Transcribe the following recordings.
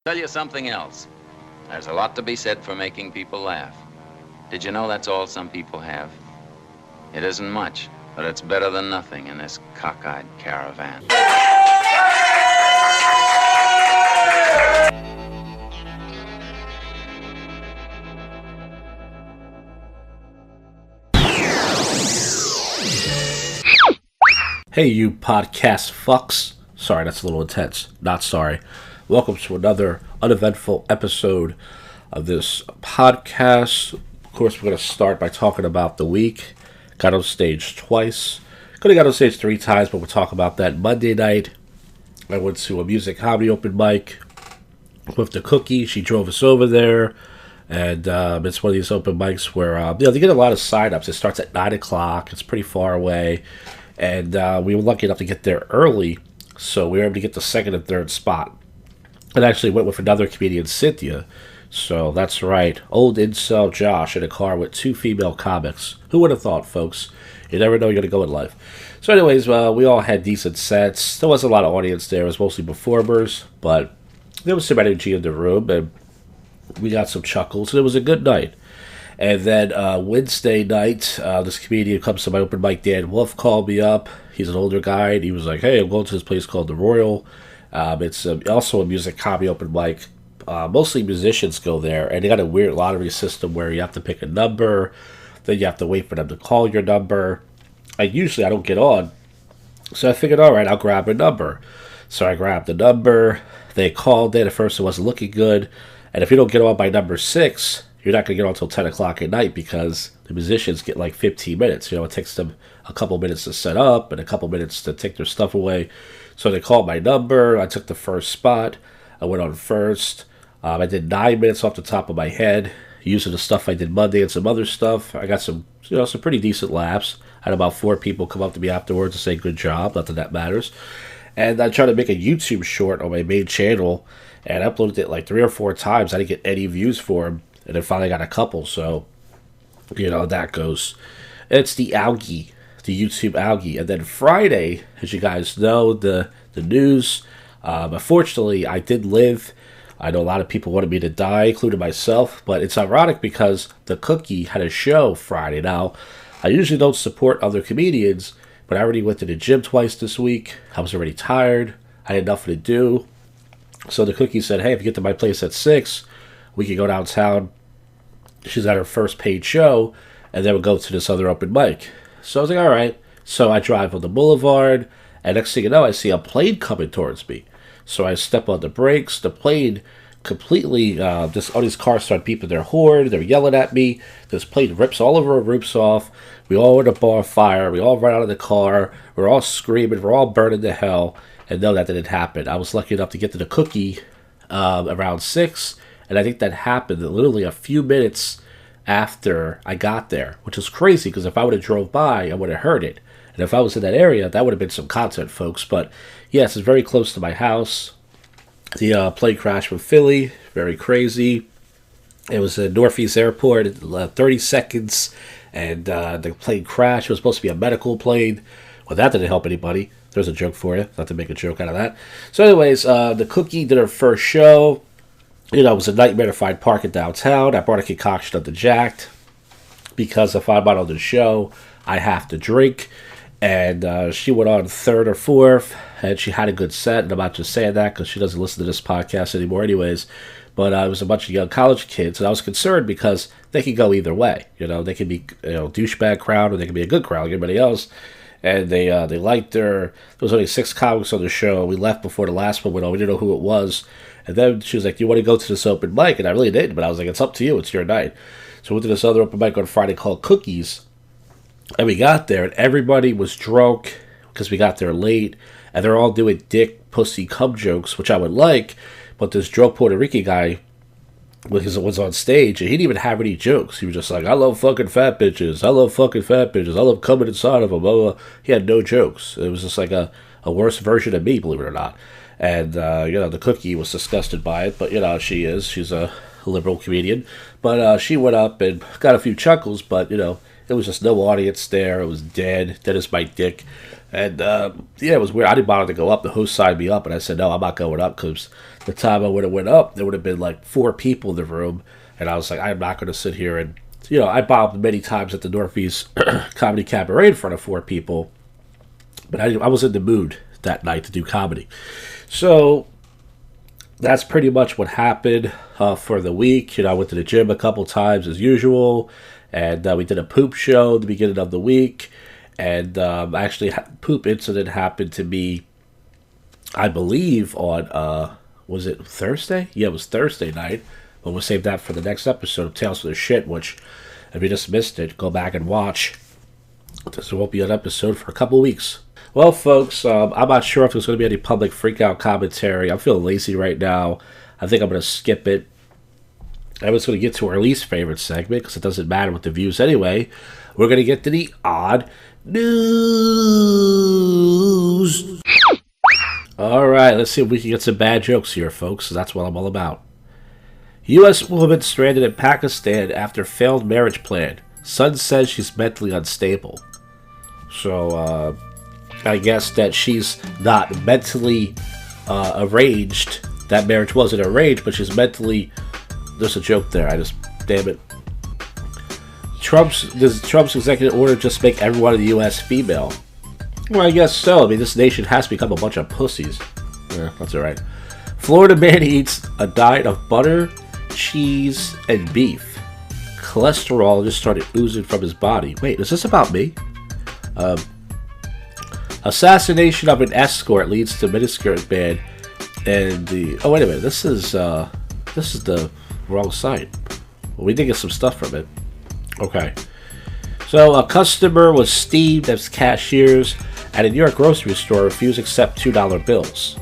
Tell you something else. There's a lot to be said for making people laugh. Did you know that's all some people have? It isn't much, but it's better than nothing in this cockeyed caravan. Hey, you podcast fucks. Sorry, that's a little intense. Not sorry. Welcome to another uneventful episode of this podcast. Of course, we're going to start by talking about the week. Got on stage twice. Could have got on stage 3 times, but we'll talk about that. Monday night, I went to a music comedy open mic with the Cookie. She drove us over there. And it's one of these open mics where, they get a lot of sign-ups. It starts at 9 o'clock. It's pretty far away. And we were lucky enough to get there early, so we were able to get the second and third spot. And actually went with another comedian, Cynthia. So that's right, old incel Josh in a car with 2 female comics. Who would have thought, folks? You never know you're going to go in life. So anyways, we all had decent sets. There wasn't a lot of audience there. It was mostly performers, but there was some energy in the room, and we got some chuckles, and it was a good night. And then Wednesday night, this comedian comes to my open mic. Dan Wolf called me up. He's an older guy, and he was like, hey, I'm going to this place called The Royal. It's also a music comedy open mic. Mostly musicians go there, and they got a weird lottery system where you have to pick a number, then you have to wait for them to call your number. And usually I don't get on, so I figured, all right, I'll grab a number. So I grabbed the number. They called it. At first it wasn't looking good. And if you don't get on by number 6... you're not going to get on until 10 o'clock at night because the musicians get like 15 minutes. You know, it takes them a couple minutes to set up and a couple minutes to take their stuff away. So they called my number. I took the first spot. I went on first. I did 9 minutes off the top of my head using the stuff I did Monday and some other stuff. I got some pretty decent laughs. I had about 4 people come up to me afterwards and say, good job. Not that that matters. And I tried to make a YouTube short on my main channel and I uploaded it like 3 or 4 times. I didn't get any views for them. And then finally got a couple, so, that goes. It's the algae, the YouTube algae. And then Friday, as you guys know, the news, unfortunately, I did live. I know a lot of people wanted me to die, including myself, but it's ironic because the Cookie had a show Friday. Now, I usually don't support other comedians, but I already went to the gym twice this week. I was already tired. I had nothing to do. So the Cookie said, hey, if you get to my place at 6, we could go downtown. She's at her first paid show, and then we'll go to this other open mic. So I was like, all right. So I drive on the boulevard, and next thing you know, I see a plane coming towards me. So I step on the brakes. The plane completely, all these cars start beeping their horn. They're yelling at me. This plane rips all of our roofs off. We all in a bar fire. We all run out of the car. We're all screaming. We're all burning to hell. And no, that didn't happen. I was lucky enough to get to the Cookie around 6. And I think that happened literally a few minutes after I got there, which is crazy because if I would have drove by, I would have heard it. And if I was in that area, that would have been some content, folks. But yes, it's very close to my house. The plane crash from Philly, very crazy. It was at Northeast Airport, 30 seconds, and the plane crashed. It was supposed to be a medical plane. Well, that didn't help anybody. There's a joke for you, not to make a joke out of that. So anyways, the Cookie did her first show. It was a nightmare to find parking downtown. I brought a concoction of the Jacked because if I'm out on the show, I have to drink. And she went on 3rd or 4th, and she had a good set. And I'm not just saying that because she doesn't listen to this podcast anymore anyways. But it was a bunch of young college kids, and I was concerned because they could go either way. They could be douchebag crowd, or they could be a good crowd like everybody else. And they liked her. There was only 6 comics on the show. We left before the last one went on. We didn't know who it was. And then she was like, do you want to go to this open mic? And I really didn't, but I was like, it's up to you. It's your night. So we went to this other open mic on Friday called Cookies. And we got there, and everybody was drunk because we got there late. And they're all doing dick, pussy, cum jokes, which I would like. But this drunk Puerto Rican guy was on stage, and he didn't even have any jokes. He was just like, I love fucking fat bitches. I love fucking fat bitches. I love coming inside of them. Blah, blah. He had no jokes. It was just like a worse version of me, believe it or not. And, the Cookie was disgusted by it, but, she is. She's a liberal comedian. But she went up and got a few chuckles, but, there was just no audience there. It was dead. Dead as my dick. And, it was weird. I didn't bother to go up. The host signed me up, and I said, no, I'm not going up because the time I would have went up, there would have been like 4 people in the room, and I was like, I'm not going to sit here and, I bombed many times at the Northeast Comedy Cabaret in front of 4 people, but I was in the mood that night to do comedy. So that's pretty much what happened for the week. I went to the gym a couple times as usual, and we did a poop show at the beginning of the week, and actually poop incident happened to me, I believe, on, was it Thursday? Yeah, it was Thursday night, but we'll save that for the next episode of Tales of the Shit, which, if you just missed it, go back and watch. There won't be an episode for a couple weeks. Well, folks, I'm not sure if there's going to be any public freakout commentary. I'm feeling lazy right now. I think I'm going to skip it. I was going to get to our least favorite segment, because it doesn't matter with the views anyway. We're going to get to the odd news. All right, let's see if we can get some bad jokes here, folks. That's what I'm all about. U.S. woman stranded in Pakistan after failed marriage plan. Son says she's mentally unstable. So, I guess that she's not mentally arranged. That marriage wasn't arranged, but she's mentally... There's a joke there. Damn it. Does Trump's executive order just make everyone in the U.S. female? Well, I guess so. I mean, this nation has become a bunch of pussies. Yeah, that's alright. Florida man eats a diet of butter, cheese, and beef. Cholesterol just started oozing from his body. Wait, is this about me? Assassination of an escort leads to miniskirt ban, and the... Oh, wait a minute. This is the wrong site. Well, we did get some stuff from it. Okay. So, a customer was steamed as cashiers at a New York grocery store refused to accept $2 bills.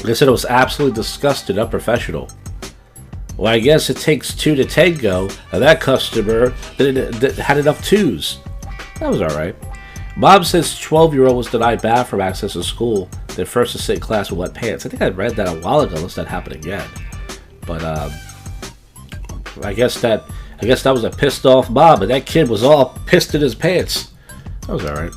They said it was absolutely disgusting and unprofessional. Well, I guess it takes 2 to tango, and that customer had enough 2s. That was alright. Mom says 12-year-old was denied bathroom access to school, then first to sit in class with wet pants. I think I read that a while ago, unless that happened again. But, I guess that was a pissed off mom, and that kid was all pissed in his pants. That was alright.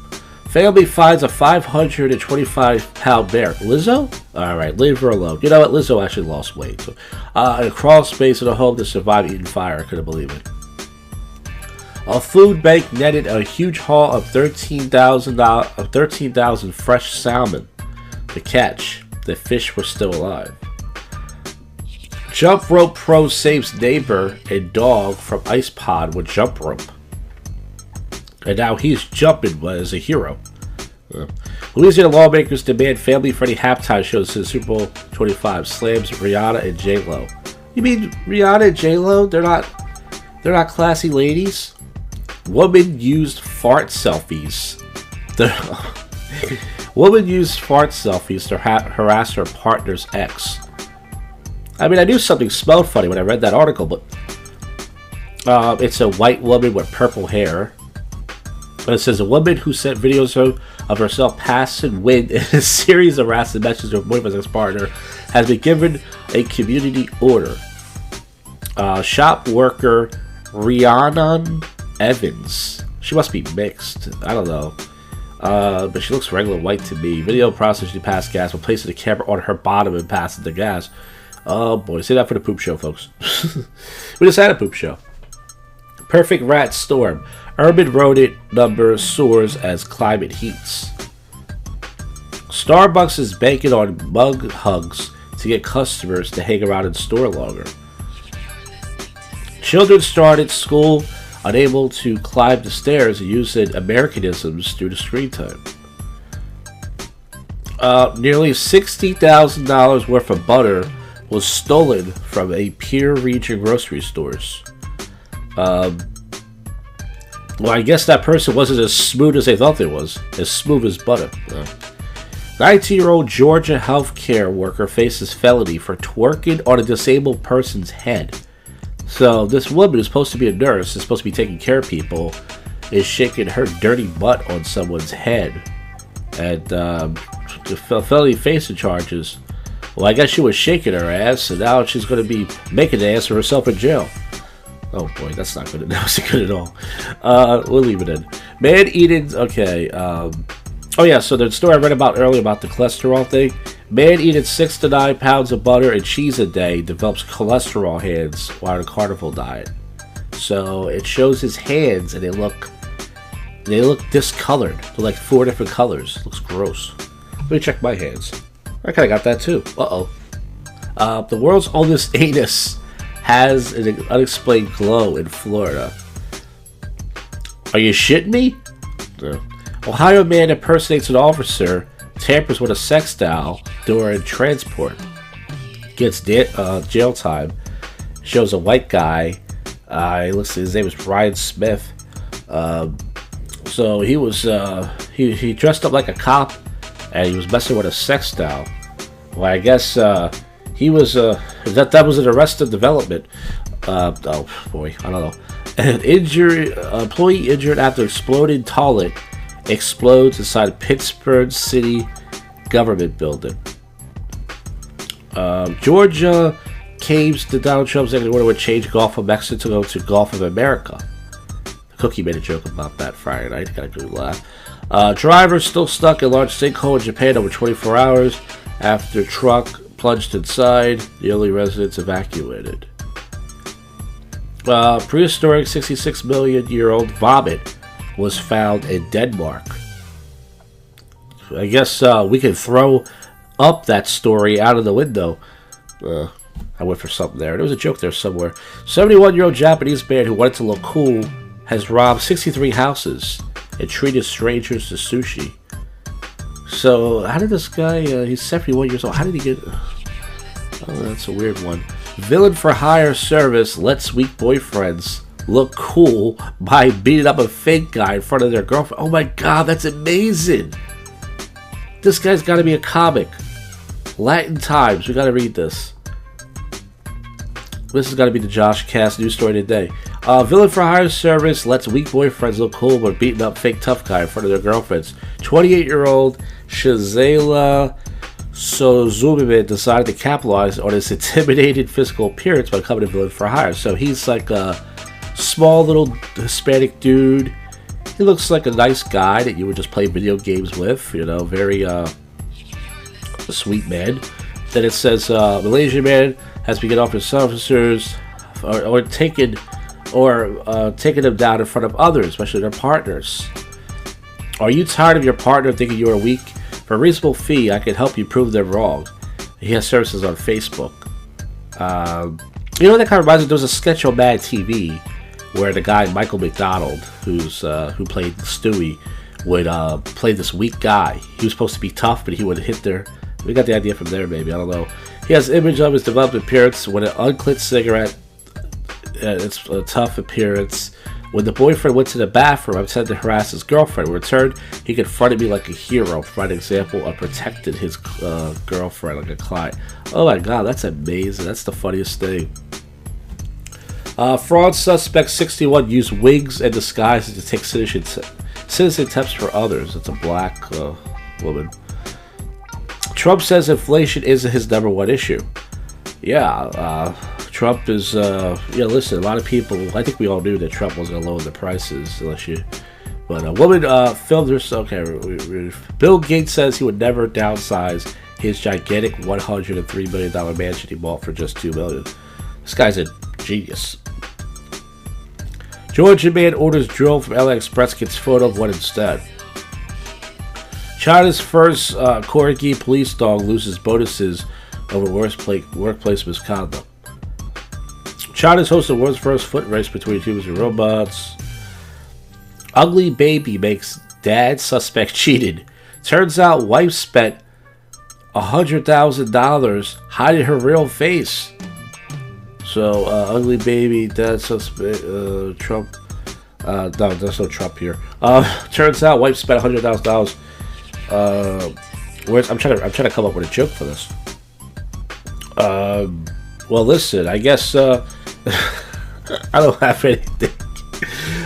Family finds a 525-pound bear. Lizzo? Alright, leave her alone. You know what? Lizzo actually lost weight. So, a crawl space in a home to survive eating fire. I couldn't believe it. A food bank netted a huge haul of 13,000 fresh salmon to catch. The fish were still alive. Jump rope pro saves neighbor and dog from ice pod with jump rope. And now he's jumping as a hero. Louisiana lawmakers demand family-friendly halftime shows to the Super Bowl 25. Slams Rihanna and J-Lo. You mean Rihanna and J-Lo? They're not classy ladies? Woman used fart selfies. Woman used fart selfies to harass her partner's ex. I mean, I knew something smelled funny when I read that article, but it's a white woman with purple hair. And it says a woman who sent videos of herself passing wind in a series of harassing messages to her boyfriend's ex-partner has been given a community order. Shop worker Rhiannon Evans. She must be mixed. I don't know. But she looks regular white to me. Video processing past gas while placing the camera on her bottom and passing the gas. Oh boy, say that for the poop show, folks. We just had a poop show. Perfect rat storm. Urban rodent number soars as climate heats. Starbucks is banking on mug hugs to get customers to hang around in store longer. Children started school unable to climb the stairs using Americanisms due to screen time. Nearly $60,000 worth of butter was stolen from a Pierre region grocery stores. Well, I guess that person wasn't as smooth as they thought they was. As smooth as butter. 19-year-old Georgia healthcare worker faces felony for twerking on a disabled person's head. So this woman is supposed to be a nurse, is supposed to be taking care of people, is shaking her dirty butt on someone's head. And felony facing charges. Well, I guess she was shaking her ass, and now she's going to be making an ass for herself in jail. Oh boy, that's not good. That wasn't good at all. We'll leave it in. Man eating. Okay. Oh yeah. So the story I read about earlier about the cholesterol thing. Man eating 6 to 9 pounds of butter and cheese a day develops cholesterol hands while on a carnivore diet. So it shows his hands, and they look discolored. They're like 4 different colors. Looks gross. Let me check my hands. I kind of got that too. The world's oldest anus has an unexplained glow in Florida. Are you shitting me? No. Ohio man impersonates an officer, tampers with a sex doll during transport, gets jail time. Shows a white guy. His name was Brian Smith. So he was he dressed up like a cop, and he was messing with a sex doll. Well, I guess he was that was an Arrested Development. Oh boy, I don't know. An employee injured after exploding toilet explodes inside Pittsburgh City government building. Georgia caves to Donald Trump's executive order would change Gulf of Mexico to Gulf of America. Cookie made a joke about that Friday night. Got a good laugh. Driver still stuck in large sinkhole in Japan over 24 hours after truck plunged inside. The only residents evacuated. Prehistoric 66 million year old vomit was found in Denmark. I guess we can throw up that story out of the window. I went for something there. There was a joke there somewhere. 71-year-old Japanese man who wanted to look cool has robbed 63 houses and treated strangers to sushi. So, how did this guy, he's 71 years old, how did he get... Oh, that's a weird one. Villain for hire service lets weak boyfriends look cool by beating up a fake guy in front of their girlfriend. Oh my god, that's amazing! This guy's gotta be a comic. Latin Times, we gotta read this. This has gotta be the JoshCast news story today. Villain for hire service lets weak boyfriends look cool by beating up fake tough guy in front of their girlfriends. 28-year-old Shazela Sozumime decided to capitalize on his intimidating physical appearance by becoming a villain for hire. So he's like a small little Hispanic dude. He looks like a nice guy that you would just play video games with, you know, very sweet man. Then it says Malaysian man has begun offering officers or taking them down in front of others, especially their partners. Are you tired of your partner thinking you are weak? For a reasonable fee, I can help you prove them wrong. He has services on Facebook. You know, that kind of reminds me, there was a sketch on Mad TV where the guy Michael McDonald, who played Stewie, would play this weak guy. He was supposed to be tough, but he would hit their... We got the idea from there, maybe. I don't know. He has an image of his developed appearance with an unclit cigarette. It's a tough appearance. When the boyfriend went to the bathroom, I pretended to harass his girlfriend. In return, he confronted me like a hero, providing an example of protecting his girlfriend like a client. Oh my god, that's amazing. That's the funniest thing. Fraud suspect 61 used wigs and disguises to take citizen tests for others. It's a black woman. Trump says inflation isn't his number one issue. Yeah, Trump is, listen, a lot of people, I think we all knew that Trump was going to lower the prices, but a woman filmed herself, Bill Gates says he would never downsize his gigantic $103 million mansion he bought for just $2 million. This guy's a genius. Georgia man orders drill from LA Express, gets photo of one instead. China's first corgi police dog loses bonuses over workplace misconduct. China's hosting the world's first foot race between humans and robots. Ugly baby makes dad suspect cheated. Turns out wife spent $100,000 hiding her real face. So, ugly baby, dad suspect, Trump. No, there's no Trump here. Turns out wife spent $100,000. I'm trying to come up with a joke for this. Well, listen, I guess I don't have anything.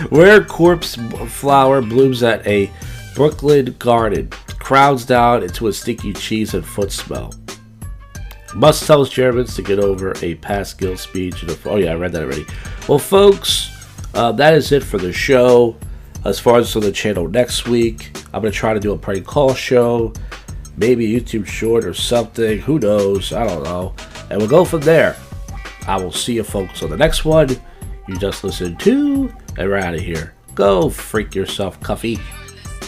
Where corpse flower blooms at a Brooklyn garden, crowds down into a stinky cheese and foot smell. Musk tells Germans to get over a past guilt speech. Oh yeah, I read that already. Well, folks, that is it for the show. As far as on the channel next week, I'm going to try to do a prank call show. maybe a YouTube short or something. Who knows? I don't know. And we'll go from there. I will see you folks on the next one. You just listened to, and we're out of here. Go freak yourself, Cuffy.